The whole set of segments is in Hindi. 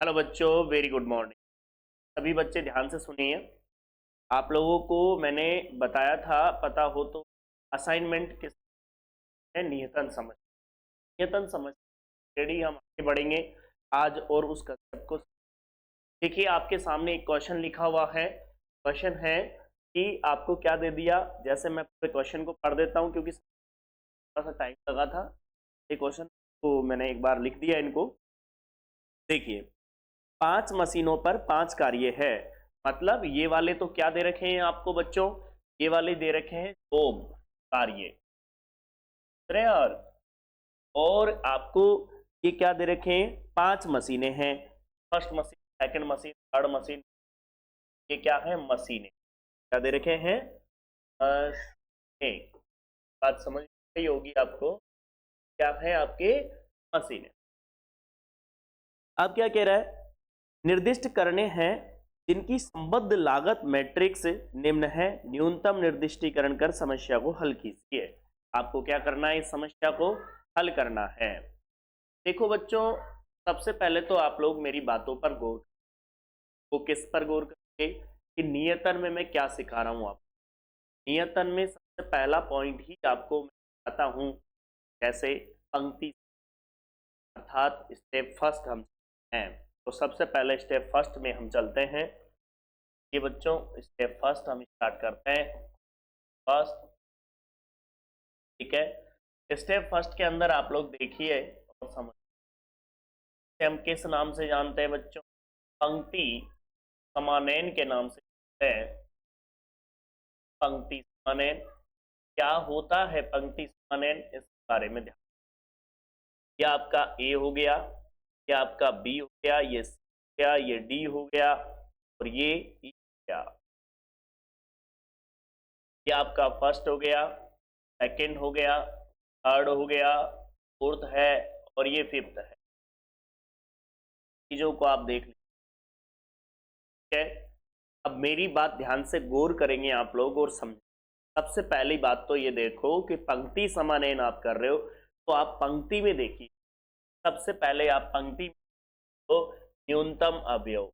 हेलो बच्चों, वेरी गुड मॉर्निंग। सभी बच्चे ध्यान से सुनिए। आप लोगों को मैंने बताया था, पता हो तो, असाइनमेंट किस है, नियतन समस्या। नियतन समस्या रेडी हम आगे बढ़ेंगे आज और उस कंसेप्ट को देखिए। आपके सामने एक क्वेश्चन लिखा हुआ है। क्वेश्चन है कि आपको क्या दे दिया। जैसे मैं पूरे क्वेश्चन को पढ़ देता हूँ क्योंकि थोड़ा सा टाइम लगा था। ये क्वेश्चन को मैंने एक बार लिख दिया इनको। देखिए, 5 मशीनों पर 5 कार्य है। मतलब ये वाले तो क्या दे रखे हैं आपको बच्चों, ये वाले दे रखे हैं 2 कार्य। और आपको ये क्या दे रखे हैं, 5 मशीनें हैं। First machine, second machine, third machine. ये क्या है, मशीनें। क्या दे रखे हैं, मशीनें। बात समझ गई होगी आपको, क्या है आपके मशीनें। अब क्या कह रहा है, निर्दिष्ट करने हैं जिनकी संबद्ध लागत मैट्रिक्स निम्न है, न्यूनतम निर्दिष्टीकरण कर समस्या को हल कीजिए। आपको क्या करना है, इस समस्या को हल करना है। देखो बच्चों, सबसे पहले तो आप लोग मेरी बातों पर गौर, वो किस पर गौर करेंगे कि नियतन में मैं क्या सिखा रहा हूं। आप नियतन में सबसे पहला पॉइंट ही आपको मैं बताता हूं, जैसे पंक्ति, अर्थात स्टेप फर्स्ट हम हैं। तो सबसे पहले स्टेप फर्स्ट में हम चलते हैं। ये बच्चों, स्टेप फर्स्ट हम स्टार्ट करते हैं। फर्स्ट, ठीक है। स्टेप फर्स्ट के अंदर आप लोग देखिए और समझ, हम किस नाम से जानते हैं बच्चों, पंक्ति समानयन के नाम से जानते हैं। पंक्ति समानयन क्या होता है, पंक्ति समानयन इस बारे में ध्यान। ये आपका ए हो गया, ये आपका बी हो गया, ये सी हो गया, ये डी हो गया और ये ई हो गया। ये आपका फर्स्ट हो गया, सेकंड हो गया, थर्ड हो गया, फोर्थ है और ये फिफ्थ है। चीजों को आप देख लीजिए। अब मेरी बात ध्यान से गौर करेंगे आप लोग और समझ। सबसे पहली बात तो ये देखो कि पंक्ति समानयन आप कर रहे हो तो आप पंक्ति में देखिए। सबसे पहले आप पंक्ति में तो न्यूनतम अवयव,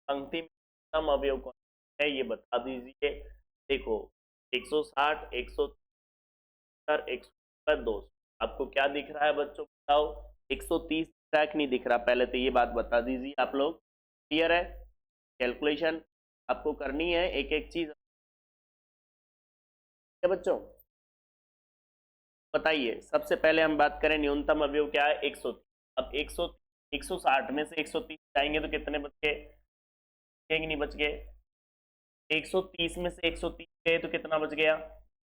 पंक्ति में न्यूनतम अवयव कौन है ये बता दीजिए। देखो, 160, 170, 170, 200। आपको क्या दिख रहा है बच्चों, बताओ। 130 ट्रैक नहीं दिख रहा, पहले तो ये बात बता दीजिए आप लोग। क्लियर है, कैलकुलेशन आपको करनी है एक एक चीज बच्चों। बताइए, सबसे पहले हम बात करें न्यूनतम अवयव क्या है, 100। अब 100, 160 में से 130 जाएंगे तो कितने बच गए, नहीं बच गए। 130 में से 130 गए तो कितना बच गया,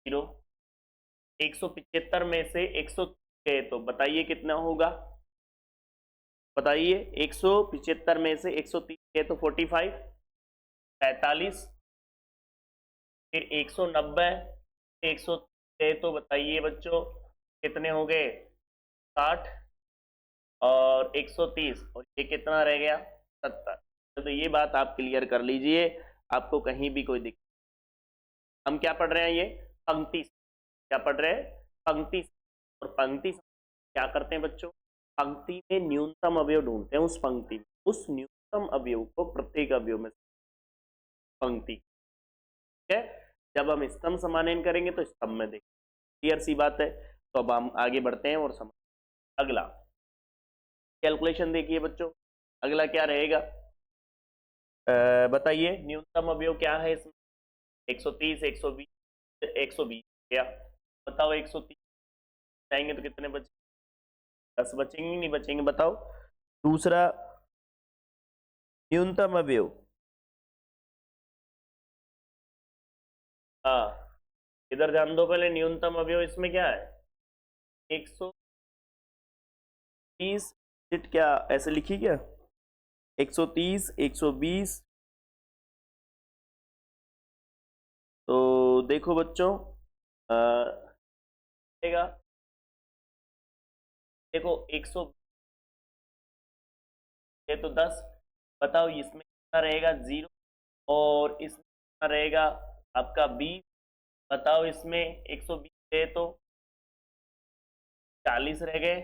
0। 175 में से 130 गए तो बताइए कितना होगा, बताइए। 175 में से 130 गए तो 45, 45। फिर 190, 100 गए तो बताइए बच्चों कितने हो गए, 60 और 130 और ये कितना रह गया, 70। तो ये बात आप क्लियर कर लीजिए, आपको कहीं भी कोई दिक्कत। हम क्या पढ़ रहे हैं, ये पंक्ति, क्या पढ़ रहे हैं, पंक्ति। और पंक्ति क्या करते हैं बच्चों, पंक्ति में न्यूनतम अवयव ढूंढते हैं। उस पंक्ति में उस न्यूनतम अवयव को प्रत्येक अवयव में पंक्ति, ठीक है। जब हम स्तंभ समानयन करेंगे तो स्तंभ में देखेंगे, क्लियर सी बात है। तो अब हम आगे बढ़ते हैं और समझ। अगला कैलकुलेशन देखिए बच्चों, अगला क्या रहेगा, बताइए न्यूनतम अवयव क्या है इसमें, 130, 120, 120 क्या, बताओ। 130 जाएंगे तो कितने बचे, 10 बचेंगे, नहीं बचेंगे, बताओ। दूसरा न्यूनतम अवयव, हाँ, इधर जान दो पहले। न्यूनतम अवयव इसमें क्या है, 130 क्या ऐसे लिखी क्या, 130, 120। तो देखो बच्चों, देखो 100 है तो 10, बताओ इसमें कितना रहेगा, 0। और इसमें कितना रहेगा आपका 20, बताओ। इसमें 120 है तो 40 रह गए।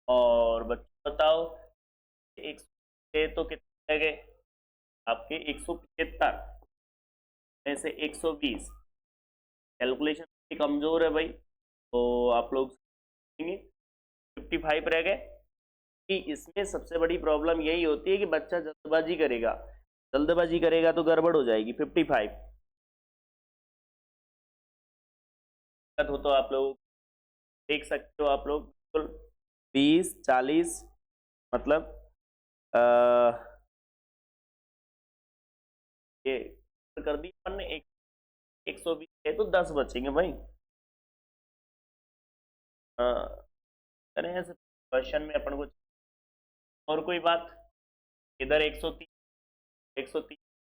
और बच्चों बताओ, थे तो कितने लगे आपके 175 में से 120। कैलकुलेशन कमजोर है भाई, तो आप लोग 55 रह गए। कि इसमें सबसे बड़ी प्रॉब्लम यही होती है कि बच्चा जल्दबाजी करेगा तो गड़बड़ हो जाएगी। 55 हो तो आप लोग देख सकते हो, आप लोग बिल्कुल 20 40 मतलब आ, ये कर दी अपन ने। 120 है तो 10 बचेंगे भाई। करें ऐसे क्वेश्चन में अपन को और कोई बात। इधर 130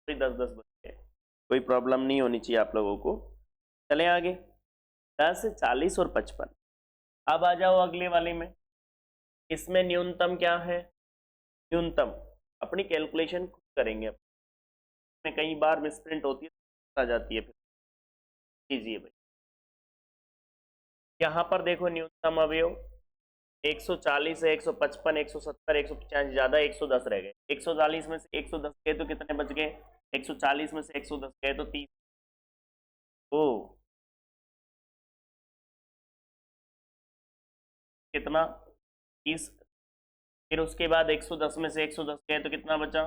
10 10 बचे, कोई प्रॉब्लम नहीं होनी चाहिए आप लोगों को। चलें आगे। 10 40 और 55। अब आ जाओ अगले वाले में। इसमें न्यूनतम क्या है? न्यूनतम अपनी कैलकुलेशन खुद करेंगे। में कई बार मिसप्रिंट होती है, आ जाती है, फिर कीजिए भाई। यहाँ पर देखो न्यूनतम अवयव 140 है, 155, 170, 185, ज्यादा 110 रह गए। 140 में से 110 गए तो कितने बच गए? 140 में से 110 गए तो 30। ओ कितना? 30। फिर उसके बाद 110 में से 110 गए तो कितना बचा?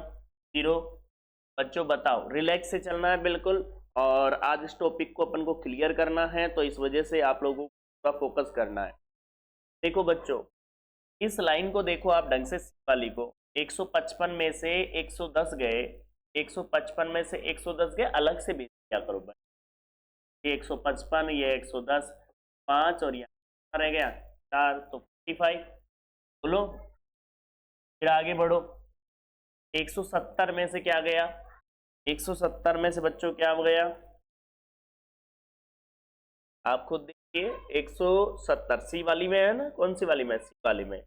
0। बच्चों बताओ, रिलैक्स से चलना है बिल्कुल, और आज इस टॉपिक को अपन को क्लियर करना है, तो इस वजह से आप लोगों को पूरा फोकस करना है। देखो बच्चों, इस लाइन को देखो आप ढंग से, वाली को। 155 में से 110 गए, 155 में से 110 गए, अलग से भी क्या करो भाई। ये 155, ये 110, 5 और यहाँ रह गया 4, तो 55। बोलो, फिर आगे बढ़ो। 170 में से क्या गया? 170 में से बच्चों क्या गया? आप खुद देखिए। 170 सी वाली में है ना, कौन सी वाली में? सी वाली में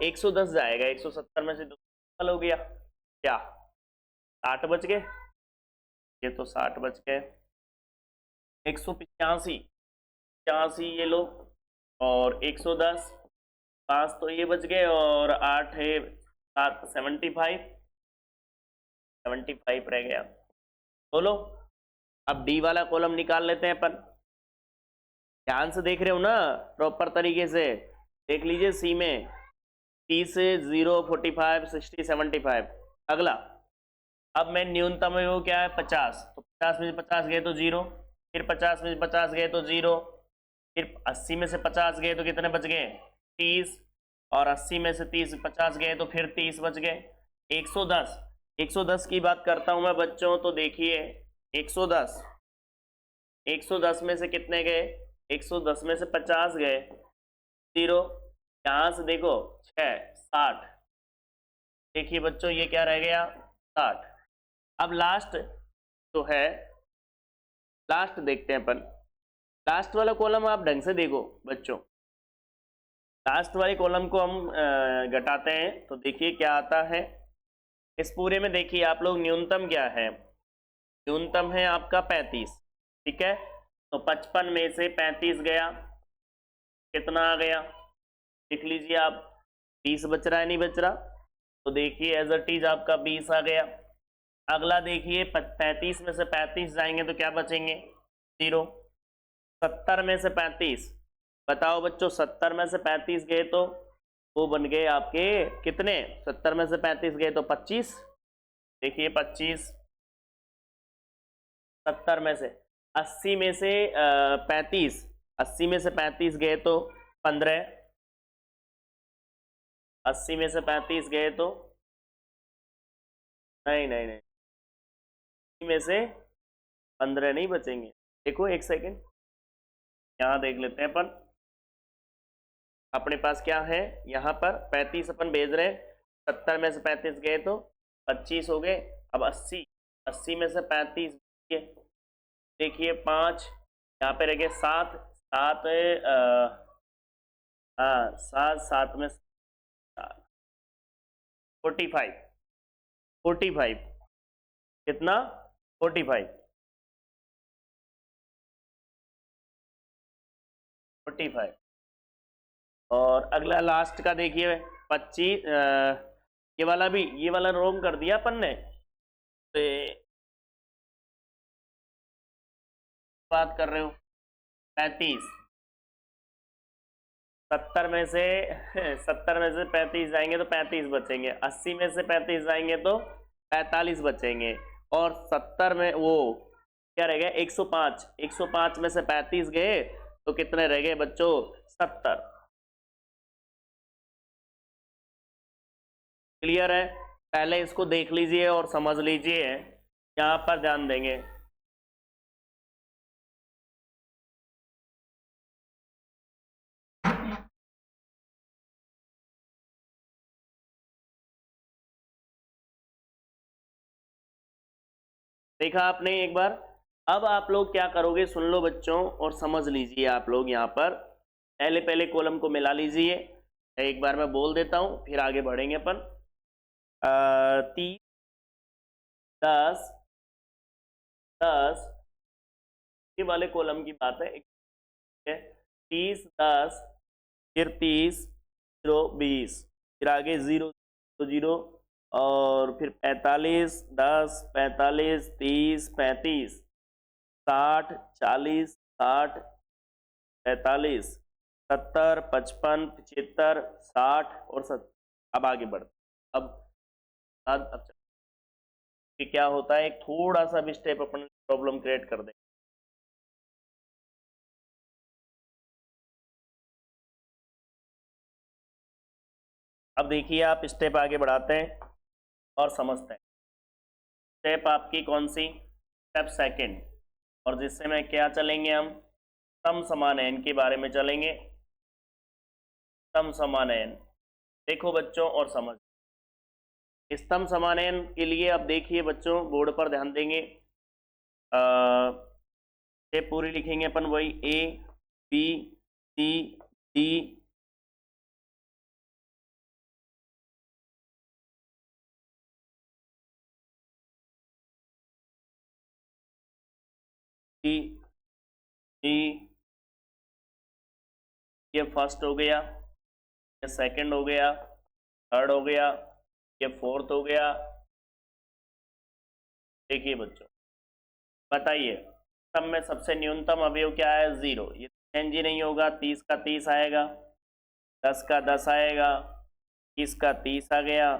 110 जाएगा। 170 में से 2 हो गया क्या? 60 बच गए। ये तो 60 बच गए। 185 85 ये लो, और 110, 5 तो ये बच गए, और 8 है 7, 75 रह गया। बोलो, अब डी वाला कॉलम निकाल लेते हैं अपन। ध्यान से देख रहे हो ना, प्रॉपर तरीके से देख लीजिए। सी में 30, 0, 45, 60, 75। अगला, अब मैं न्यूनतम है वो क्या है? 50। तो 50 में से 50 गए तो 0, फिर 50 में से 50 गए तो 0, फिर 80 में से 50 गए तो कितने बच गए? 30, और 80 में से 50 गए तो फिर 30 बच गए। 110, 110 की बात करता हूं मैं बच्चों, तो देखिए 110, 110 में से कितने गए? 110 में से 50 गए, 0। यहां से देखो 6, 60। देखिए बच्चों, ये क्या रह गया? 60। अब लास्ट तो है, लास्ट देखते हैं अपन। लास्ट वाला कॉलम आप ढंग से देखो बच्चों। लास्ट वाले कॉलम को हम घटाते हैं तो देखिए क्या आता है। इस पूरे में देखिए आप लोग, न्यूनतम क्या है? न्यूनतम है आपका 35। ठीक है, तो 55 में से 35 गया, कितना आ गया? लिख लीजिए आप। 20 बच रहा है, नहीं बच रहा? तो देखिए एज इट इज आपका 20 आ गया। अगला देखिए, 35 में से 35 जाएंगे तो क्या बचेंगे? 0। 70 में से 35, बताओ बच्चों, 70 में से 35 गए तो वो बन गए आपके कितने? 70 में से 35 गए तो 25। देखिए 25। 70 में से 80 में से 35, 80 में से 35 गए तो 15। 80 में से 35 गए तो, नहीं नहीं नहीं, 80 में से 15 नहीं बचेंगे। देखो एक सेकेंड, यहाँ देख लेते हैं अपन। अपने पास क्या है? यहाँ पर 35 अपन भेज रहे हैं, 70 में से 35 गए तो 25 हो गए। अब 80, 80 में से 35 देखिए 5, यहाँ पे रह गए 7, 7 हाँ 7, 7 में 45, 45 कितना? 45, 45। और अगला लास्ट का देखिए 25, ये वाला रोंग कर दिया अपन ने। तो बात कर रहे हो 35, 70 में से 70 में से 35 जाएंगे तो 35 बचेंगे, 80 में से 35 जाएंगे तो 45 बचेंगे, और 70 में वो क्या रह गया 105, 105 में से 35 गए तो कितने रह गए बच्चों 70। क्लियर है? पहले इसको देख लीजिए और समझ लीजिए, यहाँ पर ध्यान देंगे। देखा आपने एक बार? अब आप लोग क्या करोगे, सुन लो बच्चों और समझ लीजिए। आप लोग यहाँ पर पहले कॉलम को मिला लीजिए। एक बार मैं बोल देता हूँ फिर आगे बढ़ेंगे अपन। 30, 10, 10, ये वाले कॉलम की बात है। 30, 10, फिर 30, 0, 20, फिर आगे 0, 0, और फिर 45, 10, 45, 30, 35, 60, 40, 60, 45, 70, 55, 75, 60 और 70। अब आगे बढ़, अब कि क्या होता है, एक थोड़ा सा भी स्टेप अपन प्रॉब्लम क्रिएट कर दे। अब देखिए आप स्टेप आगे बढ़ाते हैं और समझते हैं। स्टेप आपकी कौन सी? स्टेप सेकंड, और जिससे में क्या चलेंगे हम, सम समान एन के बारे में चलेंगे। सम समान एन, देखो बच्चों और समझ। स्तंभ समान एन के लिए अब देखिए बच्चों, बोर्ड पर ध्यान देंगे। स्टेप पूरी लिखेंगे अपन, वही A B C D D D, ये फर्स्ट हो गया, ये सेकंड हो गया, थर्ड हो गया, ये फोर्थ हो गया। देखिए बच्चों बताइए, सब में सबसे न्यूनतम अवयव क्या है? 0। ये चेंज ही नहीं होगा। 30 का 30 आएगा, 10 का 10 आएगा, 30 का 30 आ गया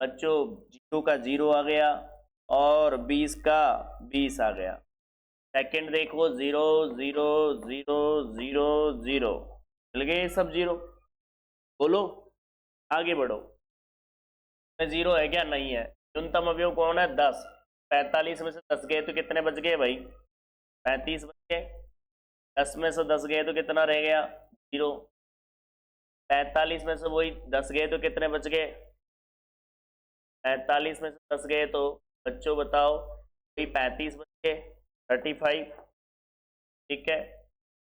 बच्चों, 0 का 0 आ गया, और 20 का 20 आ गया। सेकंड देखो 0, 0, 0, 0, 0, मिल गए सब 0। बोलो आगे बढ़ो। 0 है क्या? नहीं है। न्यूनतम अवयव कौन है? 10। 45 में से 10 गए तो कितने बच गए भाई? 35 बच गए। 10 में से 10 गए तो कितना रह गया? 0। 45 में से वही 10 गए तो कितने बच गए? 45 में से 10 गए तो बच्चों बताओ, वही 35 बच गए, 35। ठीक है,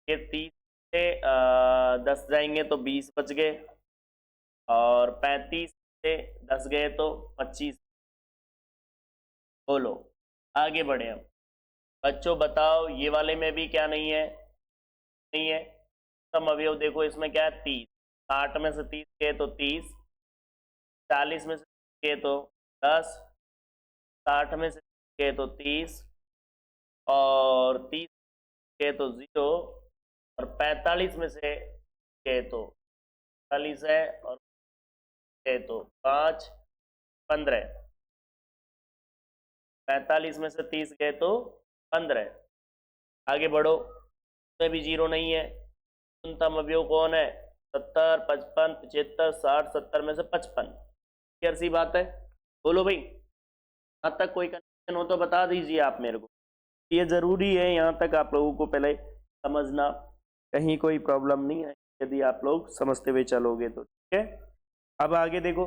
ये 30 से 10 जाएंगे तो 20 बच गए, और 35 से 10 गए तो 25। बोलो आगे बढ़े हम। बच्चों बताओ, ये वाले में भी क्या नहीं है? नहीं है। सम अवयव देखो इसमें क्या है? 30। 60 में से 30 गए तो 30, 40 में से गए तो 10, 60 में से गए तो 30, और 30 गए तो 0, और 45 में से गए तो 40 है, और गए तो 5, 15। 45 में से 30 गए तो 15। आगे बढ़ो, उसमें भी 0 नहीं है। न्यूनतम अवयव कौन है? 70, 55, 75, 60, 70 में से 55। क्लियर सी बात है? बोलो भाई, यहाँ तक कोई कंफ्यूजन हो तो बता दीजिए आप मेरे को। ये जरूरी है, यहाँ तक आप लोगों को पहले समझना, कहीं कोई प्रॉब्लम नहीं है यदि आप लोग समझते हुए चलोगे तो। ठीक है, अब आगे देखो,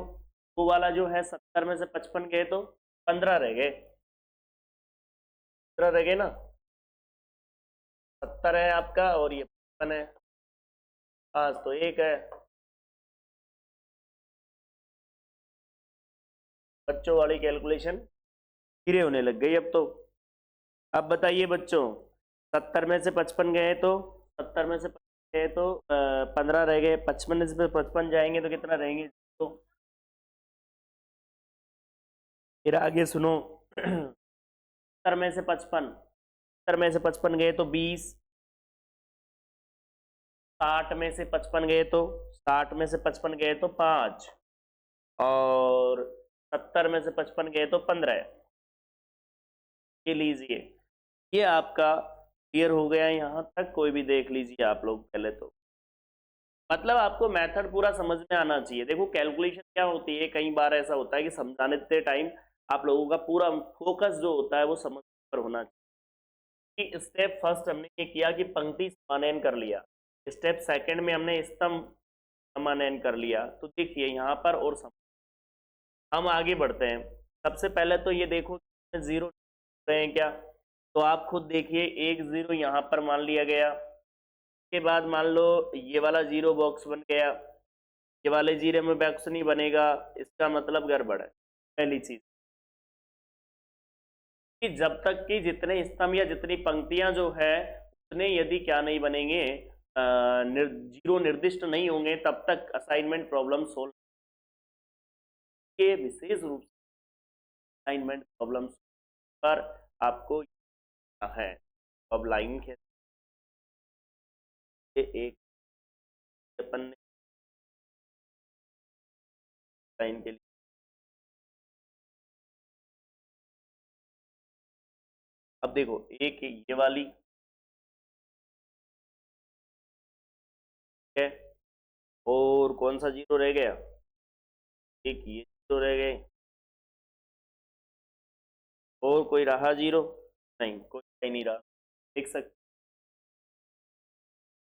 वो वाला जो है 70 में से 55 गए तो 15 रह गए। 15 रह गए ना, 70 है आपका और ये 55 है, 5 तो 1 है। बच्चों वाली कैलकुलेशन धीरे होने लग गई अब तो। अब बताइए बच्चों, 70 में से 55 गए तो 70 में से 55 गए तो 15 रह गए। 55 में से 55 जाएंगे तो कितना रहेंगे? तो फिर आगे सुनो 70 में से 55, 70 में से 55 गए तो 20, 60 में से 55 गए तो 60 में से 55 गए तो 5, और 70 में से 55 गए तो 15। ये लीजिए, ये आपका क्लियर हो गया। यहाँ तक कोई भी देख लीजिए आप लोग पहले तो, मतलब आपको मेथड पूरा समझ में आना चाहिए। देखो कैलकुलेशन क्या होती है, कई बार ऐसा होता है कि समझाने देते टाइम आप लोगों का पूरा फोकस जो होता है वो समझ पर होना चाहिए। कि स्टेप फर्स्ट हमने ये किया कि पंक्ति समानयन कर लिया, स्टेप सेकंड में हमने स्तंभ समानयन कर लिया। तो देखिए यहाँ पर और हम आगे बढ़ते हैं। सबसे पहले तो ये देखो जीरो रहे हैं क्या, तो आप खुद देखिए, एक जीरो यहाँ पर मान लिया गया। के बाद मान लो ये वाला जीरो बॉक्स बन गया, ये वाले जीरो में बॉक्स नहीं बनेगा, इसका मतलब गड़बड़ है। पहली चीज कि जब तक कि जितने स्तंभ या जितनी पंक्तियां जो है उतने यदि क्या नहीं बनेंगे, जीरो निर्दिष्ट नहीं होंगे, तब तक असाइनमेंट प्रॉब्लम सोल्व के विशेष रूप से असाइनमेंट प्रॉब्लम पर आपको है। अब लाइन के एक अपन लाइन के लिए अब देखो एक ये वाली है, और कौन सा जीरो रह गया, एक ये जीरो रह गए, और कोई रहा जीरो नहीं, कोई नहीं रहा, देख सकते।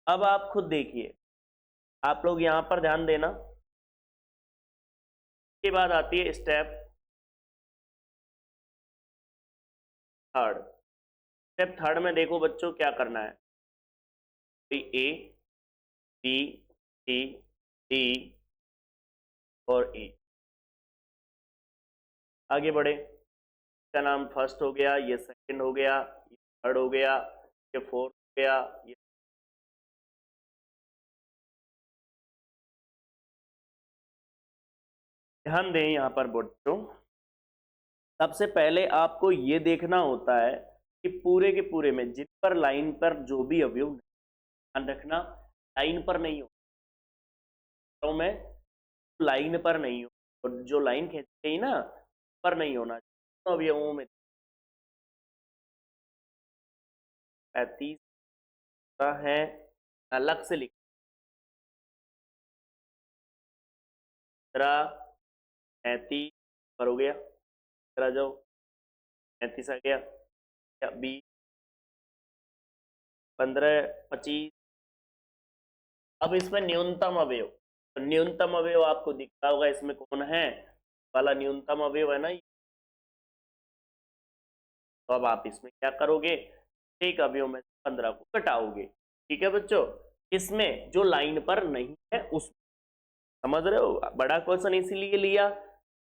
अब आप खुद देखिए, आप लोग यहां पर ध्यान देना। के बाद आती है स्टेप थर्ड। स्टेप थर्ड में देखो बच्चों क्या करना है, ए बी सी डी और ए। आगे बढ़े, इसका नाम फर्स्ट हो गया, ये सेकंड हो गया, ये थर्ड हो गया, ये फोर्थ हो गया, ये ध्यान दें यहाँ पर बच्चों। सबसे पहले आपको ये देखना होता है कि पूरे के पूरे में जिन पर लाइन पर जो भी अवयव, ध्यान रखना लाइन पर नहीं हो, तो मैं लाइन पर नहीं हो, और जो लाइन खींचते ही ना पर नहीं होना चाहिए अवयवों में। 35 है, अलग से लिख 35 पर हो गया, आ जाओ 35 आ गया, या 20 15 25। अब इसमें न्यूनतम अवयव, तो न्यूनतम अवयव आपको दिखता होगा इसमें कौन है, वाला न्यूनतम अवयव है ना। तो अब आप इसमें क्या करोगे, एक अवयव में 15 को घटाओगे। ठीक है बच्चों, इसमें जो लाइन पर नहीं है उस, समझ रहे हो, बड़ा क्वेश्चन इसीलिए लिया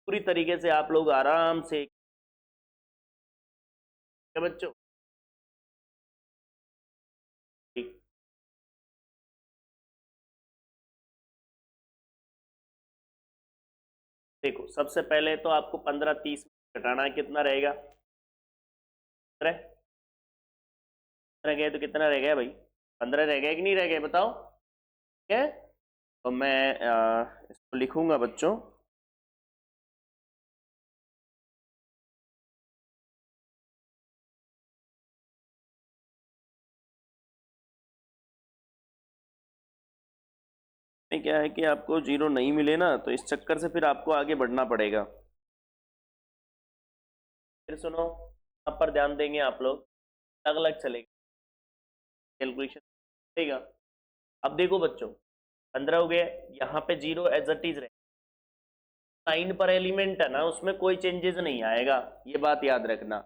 पूरी तरीके से आप लोग आराम से। क्या बच्चों, ठीक, देखो सबसे पहले तो आपको 15 30 घटाना है, कितना रहेगा, 15 रह गए तो कितना रह गया भाई, 15 रह गया कि नहीं रह गया बताओ। ठीक है, तो मैं इसको लिखूंगा बच्चों। क्या है कि आपको जीरो नहीं मिले ना, तो इस चक्कर से फिर आपको आगे बढ़ना पड़ेगा। फिर सुनो, यहाँ पर ध्यान देंगे आप लोग, अलग अलग चलेगा कैलकुलेशन, चलेगा। अब देखो बच्चों 15 हो गया, यहाँ पे जीरो एज इट इज रहे, लाइन पर एलिमेंट है ना उसमें कोई चेंजेस नहीं आएगा, ये बात याद रखना।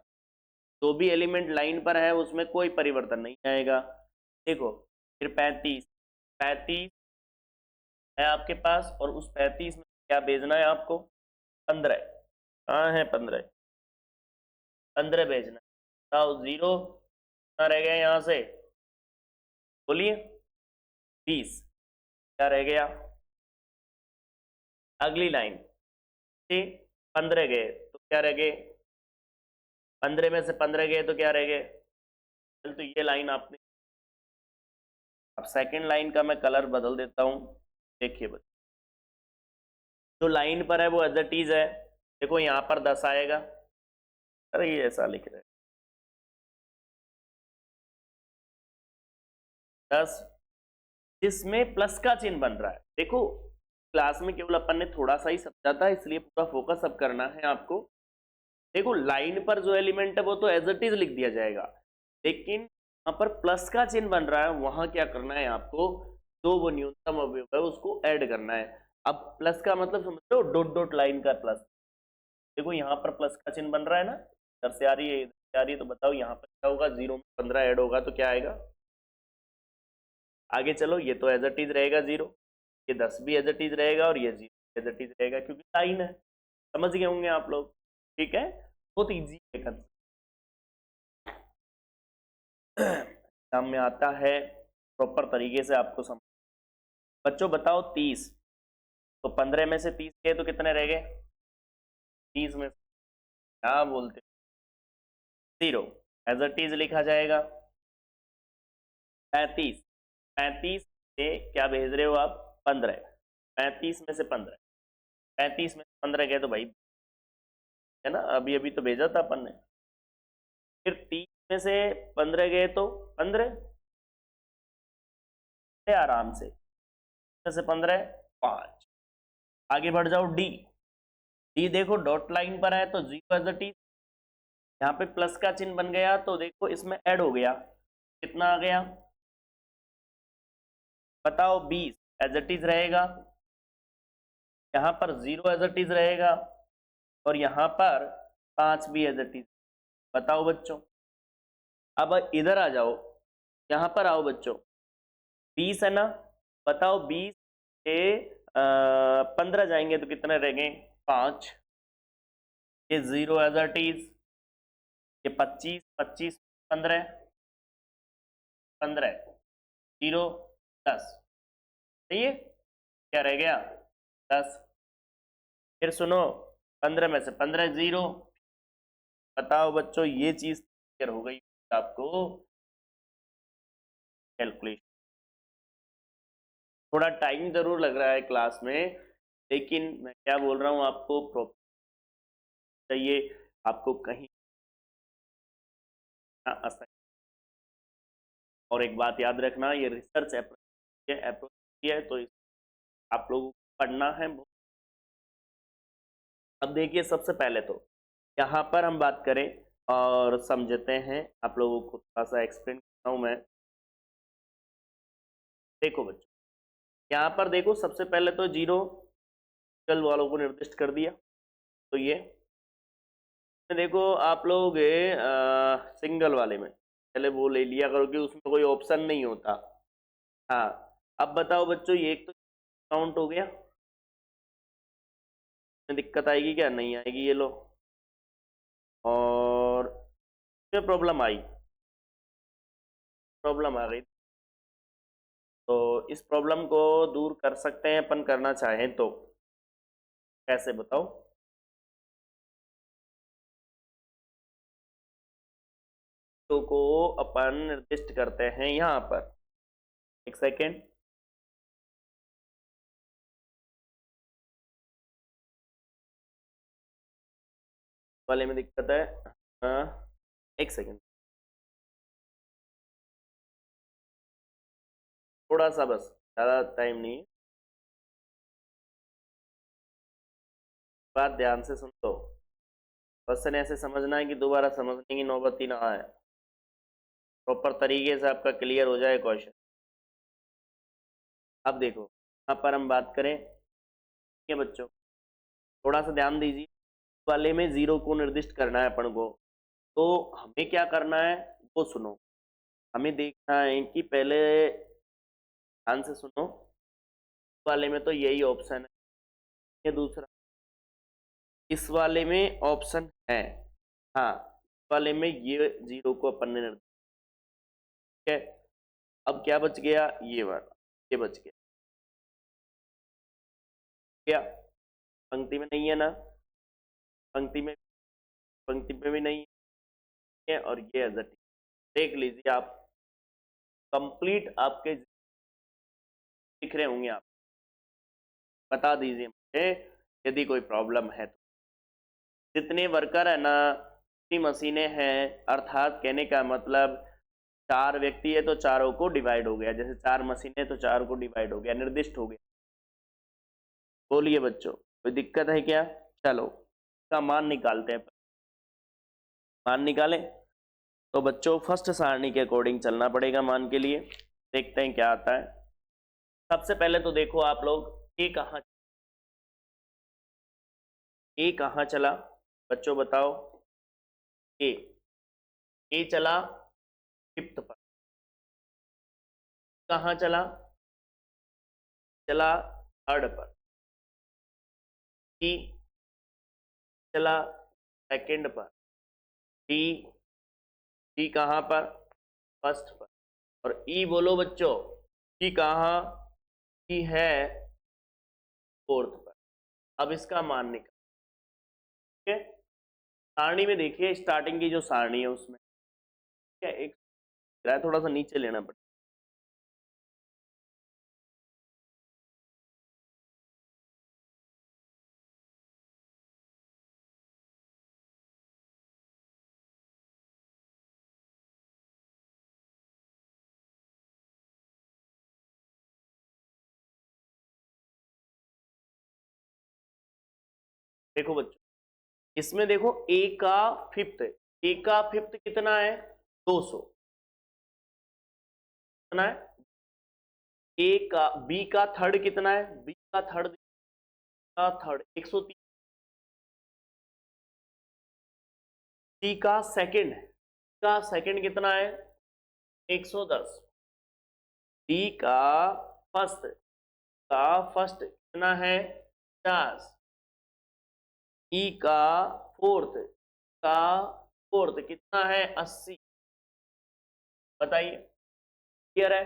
जो भी एलिमेंट लाइन पर है उसमें कोई परिवर्तन नहीं आएगा। देखो फिर 35 35 है आपके पास, और उस 35 में क्या भेजना है आपको, 15। कहाँ है 15, 15 भेजना है। जीरो कहाँ रह गया यहाँ से, बोलिए 20, क्या रह गया, अगली लाइन से 15 गए तो क्या रह गए, 15 में से 15 गए तो क्या रह गए। चल तो ये लाइन आपने, अब सेकंड लाइन का मैं कलर बदल देता हूं। देखिए बच्चों, जो लाइन पर है वो एज इट इज है। देखो यहाँ पर 10 आएगा, अरे ये ऐसा लिख रहे 10, जिसमें प्लस का चिन्ह बन रहा है। देखो क्लास में केवल अपन ने थोड़ा सा ही समझा था, इसलिए पूरा फोकस अब करना है आपको। देखो लाइन पर जो एलिमेंट है वो तो एज इट इज लिख दिया जाएगा, लेकिन यहाँ पर प्लस का चिन्ह बन रहा है, वहां क्या करना है आपको, जो वो न्यूनतम अवयव है उसको ऐड करना है। अब प्लस का मतलब समझ लो, डॉट डॉट लाइन का प्लस। देखो यहाँ पर प्लस का चिन्ह बन रहा है ना, इधर से आ रही है, इधर से आ रही है, तो बताओ यहाँ पर क्या होगा, 0 में 15 ऐड होगा तो क्या आएगा। आगे चलो, ये तो एज इट इज रहेगा 0, ये 10 भी एज इट इज रहेगा और ये 0 एज इट इज रहेगा, क्योंकि लाइन है। समझ गए होंगे आप लोग, ठीक है, बहुत इजी है कंसेप्ट। एग्जाम में आता है, प्रॉपर तरीके से आपको समझ। बच्चों बताओ 30, तो 15 में से 30 गए तो कितने रह गए, 30 में क्या बोलते, 0 एज इट इज लिखा जाएगा। 35, 35 से क्या भेज रहे हो आप, 15, 35 में से 15, 35 में से 15 गए तो भाई, है ना, अभी अभी तो भेजा था अपन ने। फिर 30 में से 15 गए तो 15, आराम से, में से 15 5। आगे बढ़ जाओ, डी, डी देखो डॉट लाइन पर है तो 0 एज इट इज, यहाँ पे प्लस का चिन्ह बन गया तो देखो इसमें ऐड हो गया, कितना आ गया बताओ, 20 एज इट इज रहेगा, यहाँ पर 0 एज इट इज रहेगा और यहाँ पर 5 भी एज इट इज। बताओ बच्चों, अब इधर आ जाओ, यहाँ पर आओ बच्चों, 20 है ना, बताओ 20 से 15 जाएंगे तो कितने रह गए, 5, ये 0 एज इट इज, ये 25, 25 15, 15 0 10, सही है, क्या रह गया 10। फिर सुनो, 15 में से 15 0, बताओ बच्चों ये चीज क्लियर हो गई आपको, कैलकुलेशन। थोड़ा टाइम जरूर लग रहा है क्लास में, लेकिन मैं क्या बोल रहा हूँ आपको, प्रॉपर चाहिए आपको कहीं असाइन। और एक बात याद रखना, ये रिसर्च अप्रोच है, तो आप लोगों को पढ़ना है। अब देखिए सबसे पहले तो यहाँ पर हम बात करें और समझते हैं, आप लोगों को थोड़ा सा एक्सप्लेन करता हूँ मैं। देखो बच्चों, यहाँ पर देखो सबसे पहले तो 0 सिंगल वालों को निर्दिष्ट कर दिया, तो ये देखो आप लोग सिंगल वाले में पहले वो ले लिया करो कि उसमें कोई ऑप्शन नहीं होता। हाँ, अब बताओ बच्चों, ये एक तो काउंट हो गया, दिक्कत आएगी क्या, नहीं आएगी, ये लो। और प्रॉब्लम आई, प्रॉब्लम आ गई, तो इस प्रॉब्लम को दूर कर सकते हैं अपन, करना चाहें तो कैसे बताओ। तो को अपन निर्दिष्ट करते हैं यहाँ पर, एक सेकेंड, वाले में दिक्कत है, एक सेकेंड, थोड़ा सा बस, ज़्यादा टाइम नहीं, बात ध्यान से सुन लो। क्वेश्चन ऐसे समझना है कि दोबारा समझने की नौबत ही ना आए, प्रॉपर तरीके से आपका क्लियर हो जाए क्वेश्चन। अब देखो यहाँ पर हम बात करें, ये बच्चों थोड़ा सा ध्यान दीजिए, वाले में 0 को निर्दिष्ट करना है अपन को, तो हमें क्या करना है वो सुनो। हमें देखना है कि पहले ध्यान से सुनो, वाले में तो यही ऑप्शन है, ये दूसरा, इस वाले में ऑप्शन है, हाँ इस वाले में ये 0 को अपन ने निर्दिष्ट, ठीक है। अब क्या बच गया, ये वाला, ये बच गया, क्या पंक्ति में नहीं है ना, पंक्ति में पंक्ति में भी नहीं है और ये एज देख लीजिए आप, कंप्लीट आपके दिख रहे होंगे। आप बता दीजिए मुझे यदि कोई प्रॉब्लम है तो। जितने वर्कर है ना, जितनी मशीनें हैं, अर्थात कहने का मतलब 4 व्यक्ति है तो चारों को डिवाइड हो गया, जैसे 4 मशीनें तो 4 को डिवाइड हो गया, निर्दिष्ट हो गया। बोलिए बच्चों, कोई दिक्कत है क्या? चलो इसका मान निकालते हैं। मान निकालें तो बच्चों फर्स्ट सारणी के अकॉर्डिंग चलना पड़ेगा मान के लिए। देखते हैं क्या आता है। सबसे पहले तो देखो आप लोग, ए कहाँ चला बच्चों बताओ? ए ए चला 5th पर। कहाँ चला? चला 3rd पर। डी चला 2nd पर। डी डी कहाँ पर? 1st पर। और ई बोलो बच्चों, ई कहाँ? ई है 4th पर। अब इसका मान निकाल, ठीक है? सारणी में देखिए, स्टार्टिंग की जो सारणी है उसमें क्या एक थोड़ा सा नीचे लेना पड़ेगा। देखो बच्चों, इसमें देखो ए का 5th, ए का 5th कितना है? 200 कितना है? ए का बी का 3rd कितना है? बी का थर्ड 130। सी का सेकंड कितना है? 110। डी का फर्स्ट कितना है? 50। ई का फोर्थ कितना है? 80। बताइए, क्लियर है?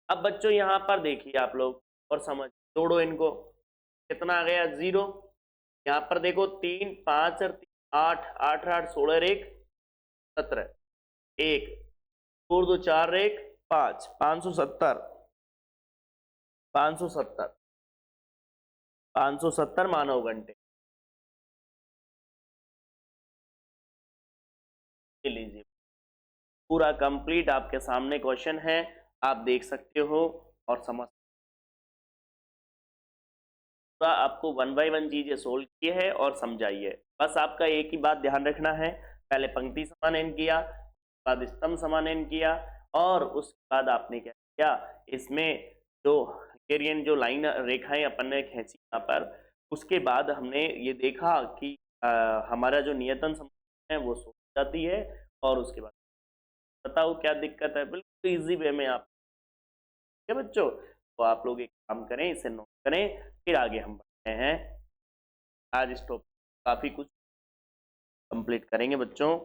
अब बच्चों यहां पर देखिए आप लोग और समझ, जोड़ो इनको। कितना आ गया? 0। यहां पर देखो 3 5 और 8, 8 8 16 और 1 17, 1 4 2 4 1 5, 570 570 570 मानव घंटे। लीजिए, पूरा कंप्लीट आपके सामने क्वेश्चन है, आप देख सकते हो और समझ। पूरा आपको 1 बाय 1 चीजें सोल्व किए है और समझाइए। बस आपका एक ही बात ध्यान रखना है, पहले पंक्ति समानयन किया, बाद स्तंभ समानयन किया, और उसके बाद आपने क्या किया, इसमें जो हंगेरियन जो लाइन रेखाएं अपन ने खींची यहाँ पर, उसके बाद हमने ये देखा कि हमारा जो नियतन समीकरण है वो सोल्व हो जाती है। और उसके बाद बताओ क्या दिक्कत है? बिल्कुल इजी वे में आप, ठीक है बच्चों? तो आप लोग एक काम करें, इसे नोट करें, फिर आगे हम बढ़ते हैं। आज इस टॉपिक काफी कुछ कंप्लीट करेंगे बच्चों।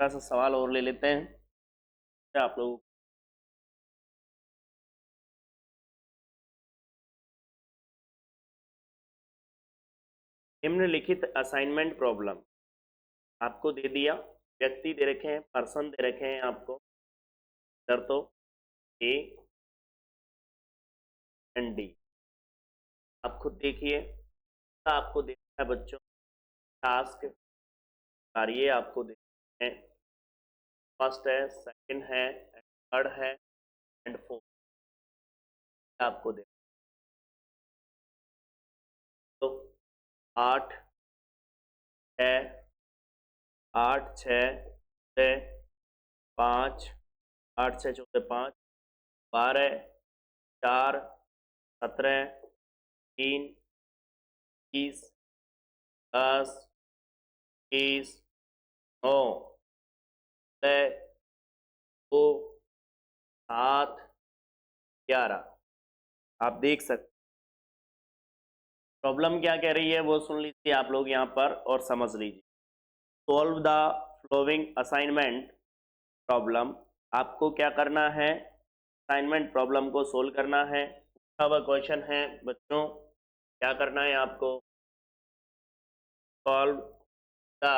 थोड़ा सा सवाल और ले लेते हैं आप लोग। निम्नलिखित असाइनमेंट प्रॉब्लम आपको दे दिया, व्यक्ति दे रखे हैं, पर्सन दे रखे हैं आपको, शर्तों ए एंड डी। आप खुद देखिए, आपको देखना है बच्चों, टास्क कार्य आपको देखते हैं, फर्स्ट है, सेकंड है, थर्ड है एंड फोर्थ आपको दे। तो 8 6 8 6 5 8 6 14 5 12 4 17 3 20 10 20 9 6 2 7 11। आप देख सकते, प्रॉब्लम क्या कह रही है वो सुन लीजिए आप लोग यहाँ पर और समझ लीजिए। Solve the flowing assignment problem. आपको क्या करना है, असाइनमेंट प्रॉब्लम को सोल्व करना है। पूछा हुआ क्वेश्चन है बच्चों, क्या करना है आपको, सॉल्व द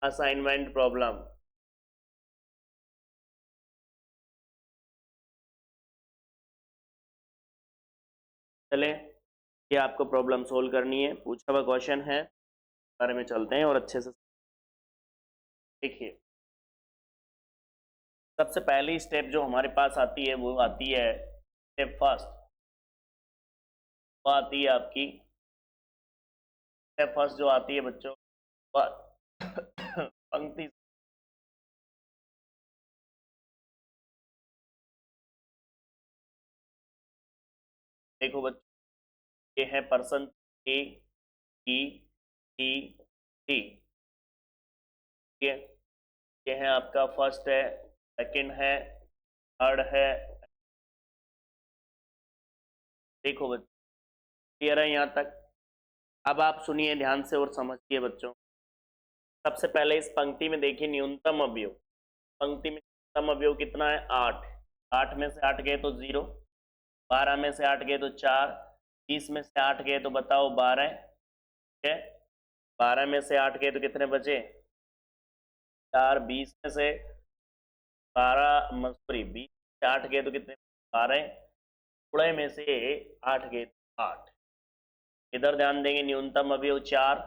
असाइनमेंट प्रॉब्लम। चले, ये आपको प्रॉब्लम सोल्व करनी है, पूछा हुआ क्वेश्चन है, बारे में चलते हैं और अच्छे से देखिए। सबसे पहली स्टेप जो हमारे पास आती है वो आती है स्टेप फर्स्ट, वो आती है आपकी स्टेप फर्स्ट जो आती है बच्चों पंक्ति। देखो बच्चों, ये है person A B C D, ठीक है, ये है आपका फर्स्ट है, सेकंड है, थर्ड है। देखो बच्चों, क्लियर है यहाँ तक। अब आप सुनिए ध्यान से और समझिए बच्चों। सबसे पहले इस पंक्ति में देखिए न्यूनतम अवयव, पंक्ति में न्यूनतम अवयव कितना है, 8। 8 में से 8 गए तो 0, 12 में से 8 गए तो 4, 30 में से 8 गए तो बताओ 12, ठीक है। 12 में से 8 गए तो कितने बचे, 4। 20 में से 12 सॉरी 20 से 8 गए तो कितने, 12। थोड़े में से 8 गए तो 8। इधर ध्यान देंगे, न्यूनतम अवयव 4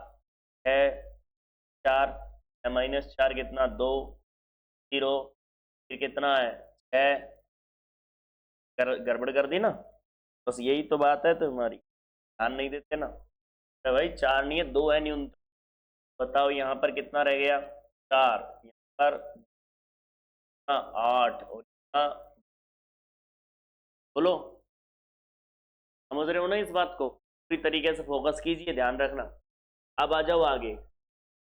है, 4 -4 कितना, 2 0, फिर कितना है 6। गड़बड़ कर दी ना, बस यही तो बात है तुम्हारी, ध्यान नहीं देते ना। तो भाई 4 नहीं है, 2 है न्यूनतम। बताओ यहाँ पर कितना रह गया, 4, यहाँ पर 8 और यहाँ, बोलो समझ रहे हो ना इस बात को, पूरी तरीके से फोकस कीजिए, ध्यान रखना। अब आ जाओ आगे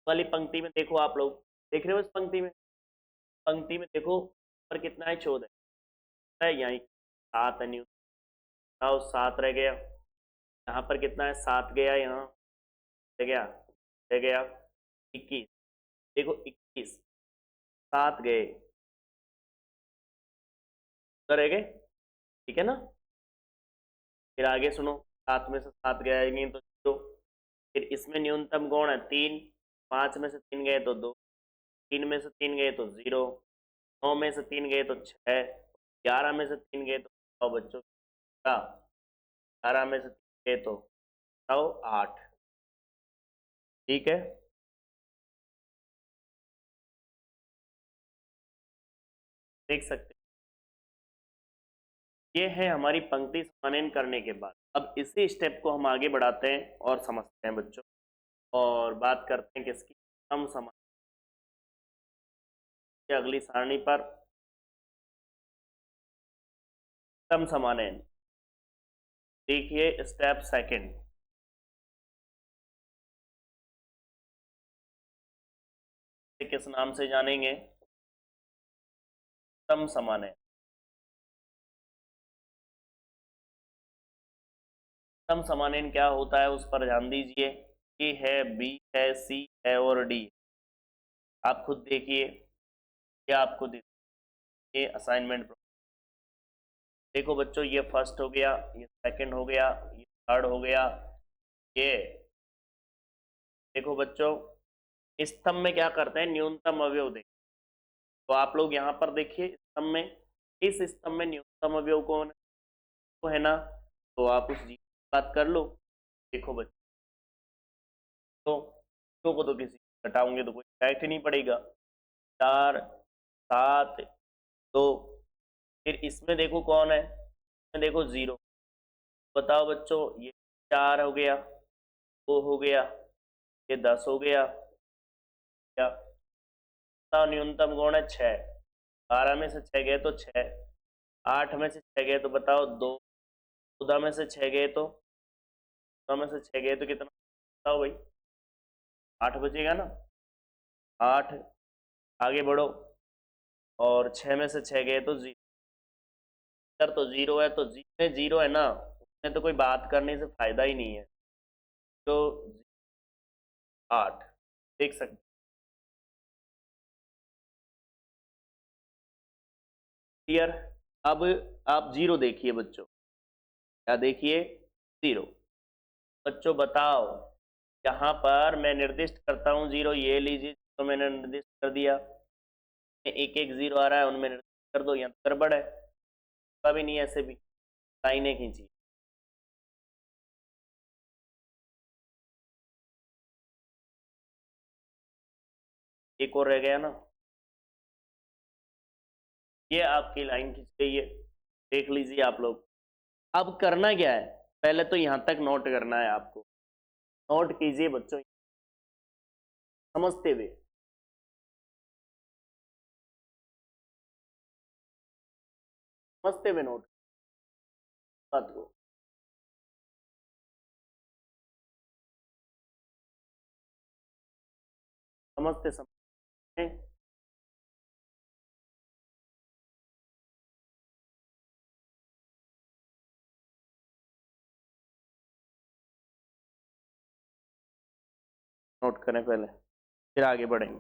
वाली पंक्ति में, देखो आप लोग देख रहे हो इस पंक्ति में, पंक्ति में देखो पर कितना है, 14 है, यहाँ 7 है न्यूनतम, 7 रह गया। यहाँ पर कितना है, 7 गया, यहाँ रह गया, रह गया 21। देखो 21, 7 गए, तो रह गए, ठीक है ना। फिर आगे सुनो, 7 में से 7 गया नहीं तो 0। फिर इसमें न्यूनतम कौन है, 3। 5 में से 3 गए तो 2, 3 में से 3 गए तो 0, 9 में से 3 गए तो 6, 11 में से 3 गए तो बताओ बच्चों, 11 में से 3 गए तो बताओ 8, ठीक है। देख सकते हैं, ये है हमारी पंक्ति समानयन करने के बाद। अब इसी स्टेप को हम आगे बढ़ाते हैं और समझते हैं बच्चों, और बात करते हैं किसकी, सम समान, अगली सारणी पर सम समानयन। देखिए स्टेप सेकंड, किस नाम से जानेंगे, सम समानयन। सम समानयन क्या होता है उस पर ध्यान दीजिए। ए है, बी है, सी है और डी। आप खुद देखिए, क्या आपको ये असाइनमेंट। देखो बच्चों, ये फर्स्ट हो गया, ये सेकंड हो गया, ये थर्ड हो गया, ये देखो बच्चों, स्तंभ में क्या करते हैं, न्यूनतम अवयव देखो। तो आप लोग यहाँ पर देखिए स्तंभ में, इस स्तंभ में न्यूनतम अवयव कौन है, तो है ना, तो आप उस जी की बात कर लो। देखो बच्चों, तो दो को तो किसी घटाओगे तो कोई इफेक्ट ही नहीं पड़ेगा। 4, 7, 2। फिर इसमें देखो कौन है, इसमें देखो 0। बताओ बच्चों, ये 4 हो गया, 2 हो गया, ये 10 हो गया, क्या बताओ न्यूनतम कौन है, 6। 12 में से 6 गए तो 6, 8 में से 6 गए तो बताओ 2, 14 में से 6 गए तो 14 में से 6 गए तो कितना, बताओ भाई, 8 बचेगा ना, 8। आगे बढ़ो, और 6 में से 6 गए तो 0। सर तो 0 है, तो जिसमें 0 है ना उसमें तो कोई बात करने से फायदा ही नहीं है। तो 8 देख सकते। क्लियर। अब आप 0 देखिए बच्चों, क्या देखिए, 0। बच्चों बताओ, यहाँ पर मैं निर्दिष्ट करता हूँ 0, ये लीजिए तो मैंने निर्दिष्ट कर दिया। एक एक 0 आ रहा है, उनमें निर्दिष्ट कर दो, यहाँ तो गड़बड़ है, भी नहीं ऐसे भी लाइनें खींची। एक और रह गया ना, ये आपकी लाइन खींच गई है, देख लीजिए आप लोग। अब करना क्या है, पहले तो यहां तक नोट करना है आपको। नोट कीजिए बच्चों, समझते हुए। समझते हुए नोट बात को। समझते समझते नोट करें पहले, फिर आगे बढ़ेंगे।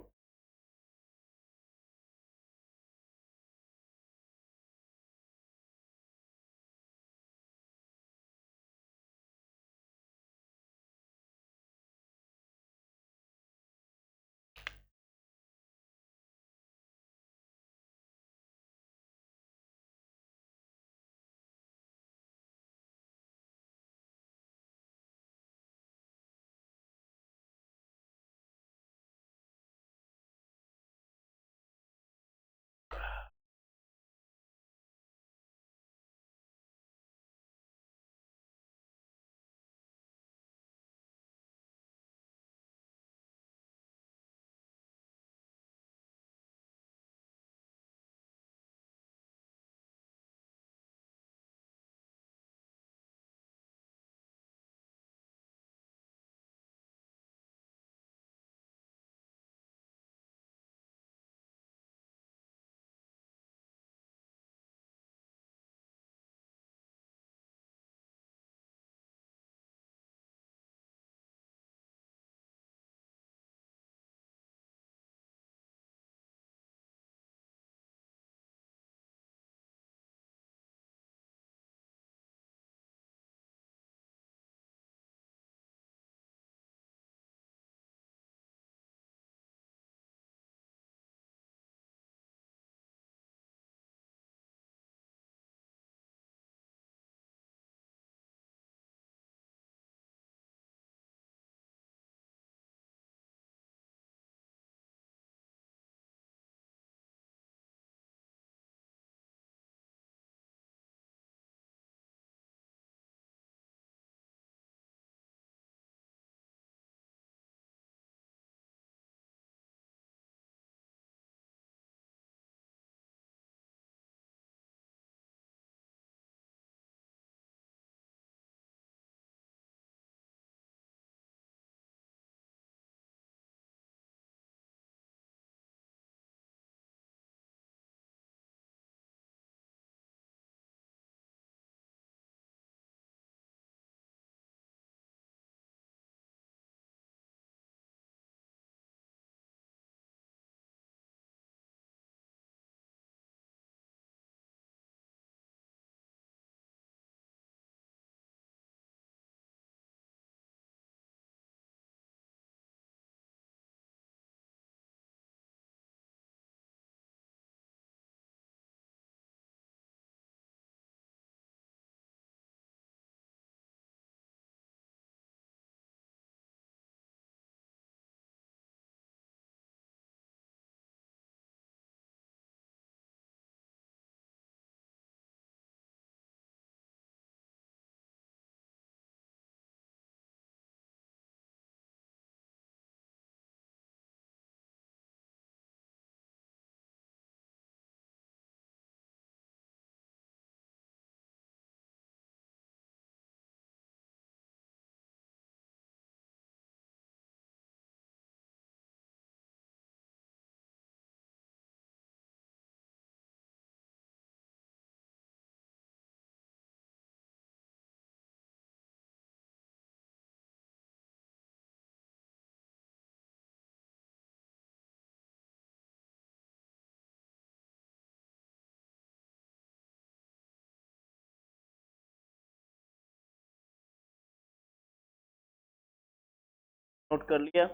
नोट कर लिया?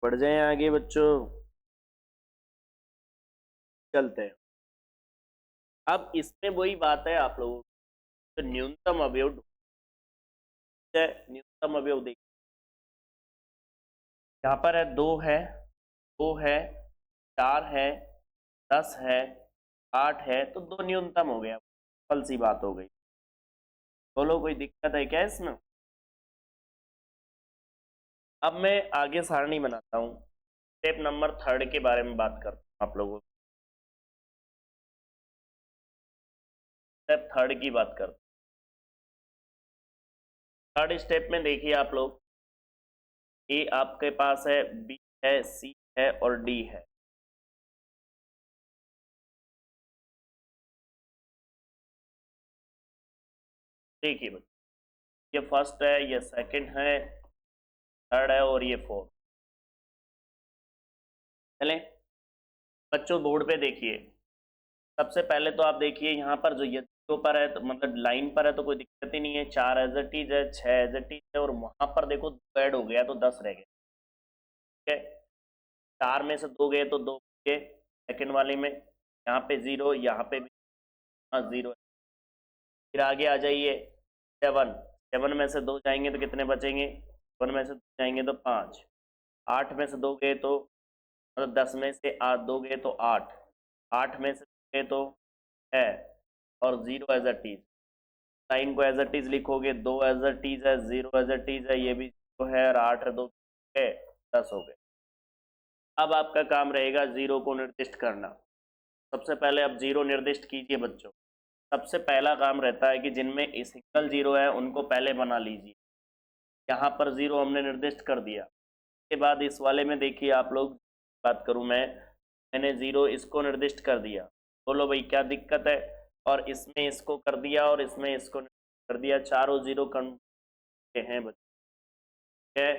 बढ़ जाए आगे बच्चों, चलते हैं। अब इसमें वही बात है आप लोगों तो न्यूनतम अवयव न्यूनतम अवयव देखिए, यहाँ पर है 2 है, 2 है, 4 है, 10 है, 8 है, तो 2 न्यूनतम हो गया, सिंपल सी बात हो गई। बोलो कोई दिक्कत है क्या इसमें? अब मैं आगे सारणी बनाता हूँ, स्टेप नंबर 3 के बारे में बात करता हूँ आप लोगों को। स्टेप 3 की बात करता हूँ। 3rd स्टेप में देखिए आप लोग, ए आपके पास है, बी है, सी है और डी है। देखिए बच्चों, ये फर्स्ट है, ये सेकंड है, थर्ड है और ये फोर्थ। चले बच्चों बोर्ड पे देखिए, सबसे पहले तो आप देखिए यहाँ पर जो ये पर है तो मतलब लाइन पर है तो कोई दिक्कत ही नहीं है, 4 एज इट इज है, 6 एज इट इज है और वहां पर देखो 2 ऐड हो गया तो 10 रह गए। ठीक है, 4 में से 2 गए तो 2 गए सेकंड वाले में, यहाँ पे 0, यहाँ पे भी 0। फिर आगे आ जाइए, 7, 7 में से 2 जाएंगे तो कितने बचेंगे? 7 में से 2 जाएंगे तो 5, 8 में से 2 गए तो मतलब 10 में से 2 गए तो 8, 8 में से 2 गए तो 6 और 0 एज अ टीज। साइन को एज अ टीज लिखोगे, 2 एज अ टीज है, 0 एज अ टीज है, ये भी 0 है और 8 है, 2 है, 10 हो गए। अब आपका काम रहेगा 0 को निर्दिष्ट करना। सबसे पहले अब 0 निर्दिष्ट कीजिए बच्चों। सबसे पहला काम रहता है कि जिनमें सिंगल 0 है उनको पहले बना लीजिए। यहाँ पर 0 हमने निर्दिष्ट कर दिया, उसके बाद इस वाले में देखिए आप लोग, बात करूँ मैंने 0 इसको निर्दिष्ट कर दिया। बोलो भाई क्या दिक्कत है? और इसमें इसको कर दिया और इसमें इसको कर दिया, चारों 0 के हैं बच्चे।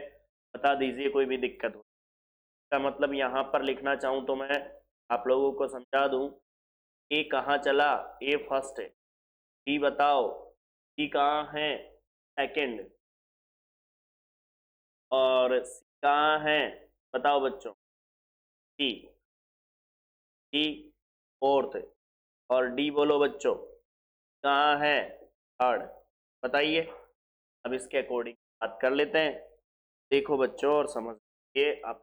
बता दीजिए कोई भी दिक्कत हो। इसका मतलब यहाँ पर लिखना चाहूँ तो मैं आप लोगों को समझा दूँ, ए कहाँ चला? ए फर्स्ट है। बी बताओ, बी कहाँ है? सेकंड। और सी कहाँ है? बताओ बच्चों, सी, डी फोर्थ। और डी बोलो बच्चों कहाँ है? थर्ड। बताइए, अब इसके अकॉर्डिंग बात कर लेते हैं। देखो बच्चों और समझिए आप,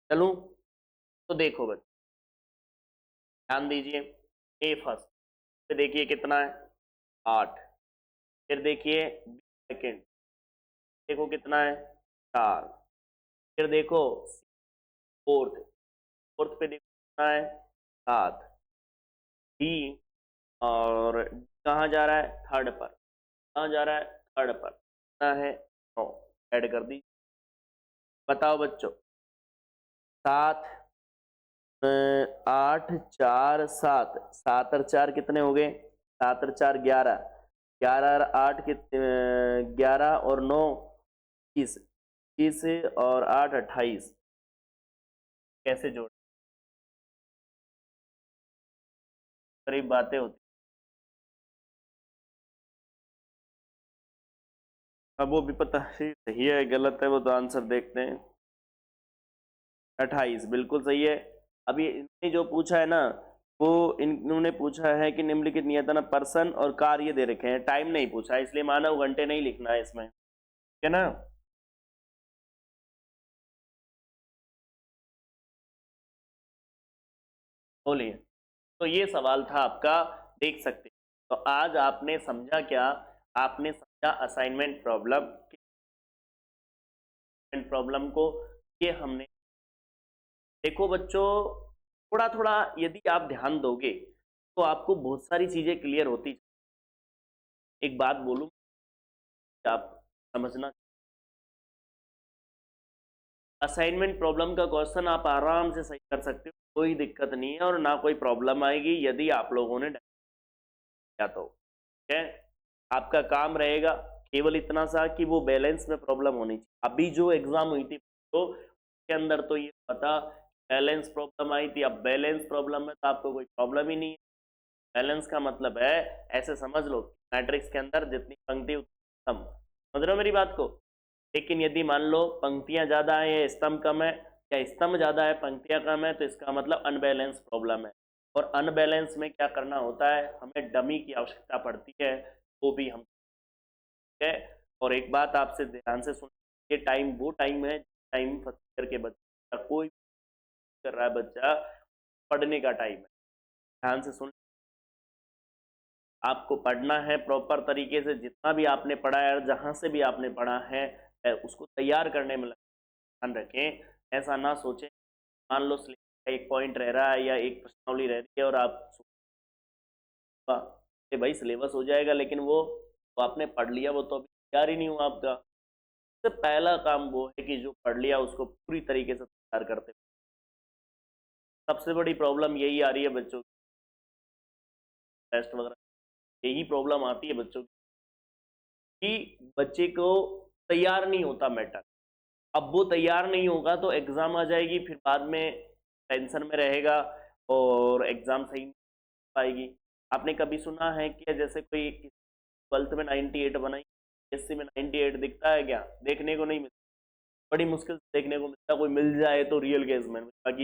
चलूं तो देखो बच्चों ध्यान दीजिए, ए फर्स्ट, फिर देखिए कितना है? 8। फिर देखिए बी सेकेंड, देखो कितना है? 4। फिर देखो फोर्थ, फोर्थ पे देखो कितना है? 7। डी, और कहाँ जा रहा है? थर्ड पर। कहाँ जा रहा है? थर्ड पर। कितना है? 9। ऐड कर दी। बताओ बच्चों, 7, 8, 4, 7, 7 और 4 कितने हो गए? 7 और 4 11, 11 और 8 कितने? 11 और 9 20, 20 और 8 28। कैसे जोड़? करीब बातें होती। अब वो भी पता सही है गलत है, वो तो आंसर देखते हैं। 28 बिल्कुल सही है। अभी इन्होंने जो पूछा है ना, वो इन्होंने पूछा है कि निम्नलिखित नियतन पर्सन और कार्य दे रखे हैं, टाइम नहीं पूछा है, इसलिए मानव घंटे नहीं लिखना है इसमें, ठीक है ना? बोलिए। तो ये सवाल था आपका, देख सकते हैं। तो आज आपने समझा क्या? आपने समझा असाइनमेंट प्रॉब्लम, प्रॉब्लम को ये हमने, देखो बच्चों थोड़ा थोड़ा यदि आप ध्यान दोगे तो आपको बहुत सारी चीजें क्लियर होती। एक बात बोलूं, आप समझना, असाइनमेंट प्रॉब्लम का क्वेश्चन आप आराम से सही कर सकते हो, कोई दिक्कत नहीं है और ना कोई प्रॉब्लम आएगी यदि आप लोगों ने किया तो। ठीक है, आपका काम रहेगा केवल इतना सा कि वो बैलेंस में प्रॉब्लम होनी चाहिए। अभी जो एग्जाम हुई थी तो के अंदर तो ये पता बैलेंस प्रॉब्लम आई थी, अब बैलेंस प्रॉब्लम में तो आपको कोई प्रॉब्लम ही नहीं है। बैलेंस का मतलब है, ऐसे समझ लो मैट्रिक्स के अंदर जितनी पंक्ति उतनी स्तंभ, समझ रहे हो मेरी बात को। लेकिन यदि मान लो पंक्तियां ज्यादा है या स्तंभ कम है, या स्तंभ ज्यादा है पंक्तियां कम है, तो इसका मतलब अनबैलेंस प्रॉब्लम है। और अनबैलेंस में क्या करना होता है, हमें डमी की आवश्यकता पड़ती है, वो भी हम है। और एक बात आपसे ध्यान से सुन, ये टाइम वो टाइम है, टाइम फर्स्ट ईयर के बच्चे का कोई कर रहा है बच्चा, पढ़ने का टाइम है। ध्यान से सुन, आपको पढ़ना है प्रॉपर तरीके से, जितना भी आपने पढ़ा है, जहां से भी आपने पढ़ा है उसको तैयार करने में ध्यान रखें। ऐसा ना सोचें, मान लो एक पॉइंट रह रहा है या एक प्रश्नावली रह रही है और आप भाई सिलेबस हो जाएगा, लेकिन वो तो आपने पढ़ लिया, वो तो अभी तैयार ही नहीं हुआ आपका। सबसे पहला काम वो है कि जो पढ़ लिया उसको पूरी तरीके से तैयार करते। सबसे बड़ी प्रॉब्लम यही आ रही है बच्चों की, टेस्ट वगैरह यही प्रॉब्लम आती है बच्चों की, कि बच्चे को तैयार नहीं होता मैटर। अब वो तैयार नहीं होगा तो एग्जाम आ जाएगी, फिर बाद में टेंशन में रहेगा और एग्जाम सही नहीं पाएगी। आपने कभी सुना है कि जैसे कोई 12th में 98 बनाई, एससी में 98 दिखता है क्या? देखने को नहीं मिलता, बड़ी मुश्किल से देखने को मिलता, कोई मिल जाए तो रियल केस में, बाकी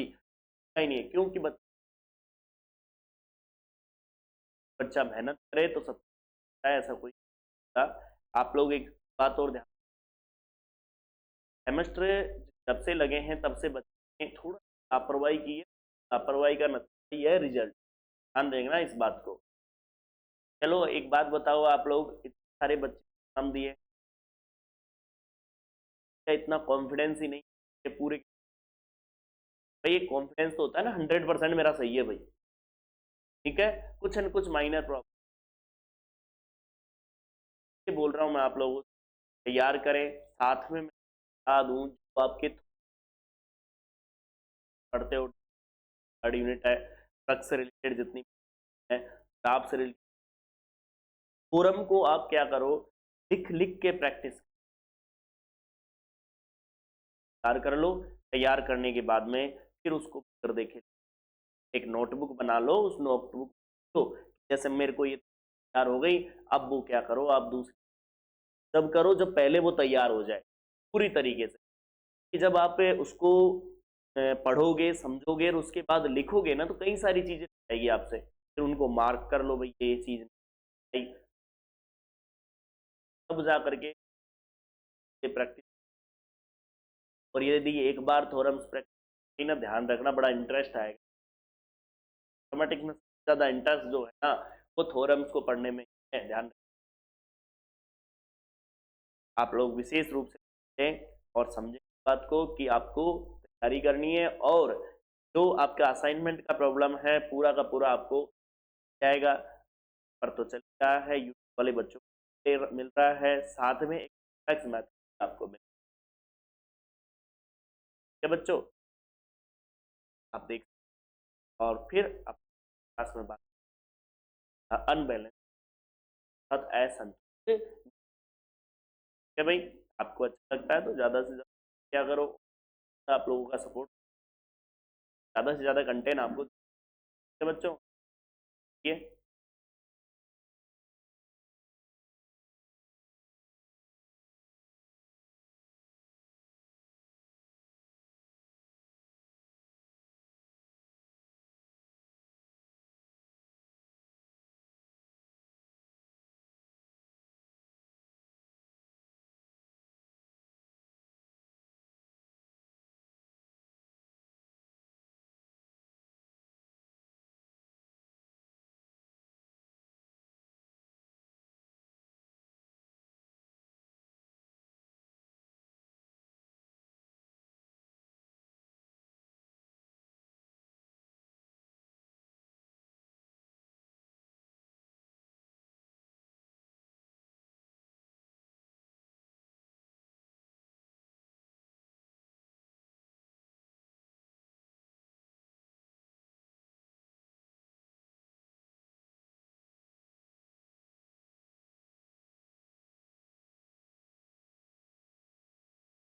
ही नहीं है। क्योंकि बच्चा मेहनत करे तो सब है, ऐसा कोई था। आप लोग एक बात और ध्यान, सेमेस्टर जब से लगे हैं तब से बच्चे ने थोड़ा लापरवाही की है, लापरवाही का नतीजा ये है रिजल्ट। ध्यान देंगे ना इस बात को। चलो एक बात बताओ, आप लोग इतने सारे बच्चे एग्जाम दिए, क्या इतना कॉन्फिडेंस ही नहीं कि पूरे, भाई ये कॉन्फिडेंस तो होता है ना 100% मेरा सही है भाई, ठीक है, कुछ न कुछ माइनर प्रॉब्लम बोल रहा हूँ मैं आप लोगों को, तैयार करें। साथ में मैं बता दूं, जो आपके पढ़ते हो थर्ड यूनिट है, ट्रक से रिलेटेड जितनी है, किताब से रिलेटेड, फोरम को आप क्या करो, लिख लिख के प्रैक्टिस तैयार कर लो। तैयार करने के बाद में फिर उसको कर देखे, एक नोटबुक बना लो, उस नोटबुक तो जैसे मेरे को ये तैयार हो गई, अब वो क्या करो, आप दूसरी तब करो जब पहले वो तैयार हो जाए पूरी तरीके से। कि जब आप उसको पढ़ोगे समझोगे और उसके बाद लिखोगे ना, तो कई सारी चीजें आएगी आपसे, फिर उनको मार्क कर लो, भाई ये चीज नहीं, तब जा करके प्रैक्टिस। और यदि एक बार थोरम्स प्रैक्टिस ना, ध्यान रखना बड़ा इंटरेस्ट आएगा। मैथमेटिक्स में ज्यादा इंटरेस्ट जो है ना, वो थोरम्स को पढ़ने में है। ध्यान आप लोग विशेष रूप से दें और समझें बात को कि आपको तैयारी करनी है, और जो आपका असाइनमेंट का प्रॉब्लम है पूरा का पूरा आपको जाएगा। पर तो चल रहा है यूट्यूब वाले बच्चों को मिल रहा है, साथ में एक मैथ आपको मिल रहा है बच्चों, आप देख। और फिर आप क्लास में बात अनबैलेंस असंतुलित है भाई। आपको अच्छा लगता है तो ज़्यादा से ज़्यादा क्या करो, आप लोगों का सपोर्ट, ज़्यादा से ज़्यादा कंटेंट आपको बच्चों, ये